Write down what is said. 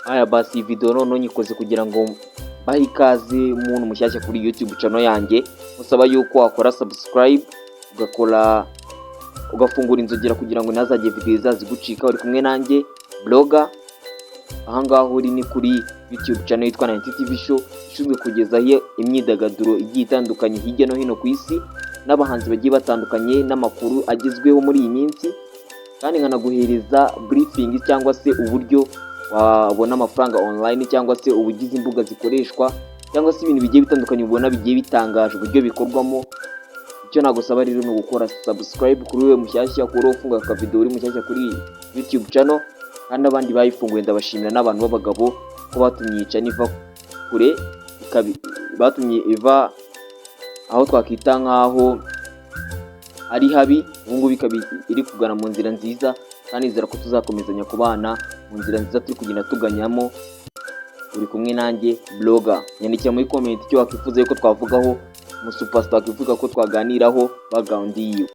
Aya basi video none nyikoze kugira ngo bahe ikaze umuntu mushyashya kuri YouTube channel yanjye, musaba yuko wakora subscribe ugafungura inzogera kugira ngo nazajye video zazigucika. Uri kumwe nanjye blogger, ahangaha uri ni kuri YouTube channel yitwa 90 TV show, ishinzwe kugezaho imyidagaduro igiye itandukanye hirya no hino ku isi n'abahanzi bagiye batandukanye n'amakuru agezweho muri iyi minsi, kandi nkanaguhereza briefing cyangwa se uburyo wabona amafaranga online cyangwa se ubugize imbuga zikoreshwa cyangwa se ibintu bigiye bitandukanye ubona bigiye bitangaje uburyo bikorwamo. Icyo nagusaba rero ni gukora subscribe kuri we mushyashya, kuri ufunga ka video uri mushyashya kuri YouTube channel, kandi abandi bayifunguye ndabashimira n'abantu b'abagabo ko batumye channel iva kure batumye iva aho twakita nkaho ari habi, ubungu bikabi iri kugana mu nzira nziza, kandi nizera ko tuzakomezanya kubana mu nzira nziza turi kugenda tuganyamo. Uri kumwe nanjye blogger, nyandikira muri comment icyo wakifuza yuko twavugaho, umusuperstar twakivuga ko twaganiraho background yiwe.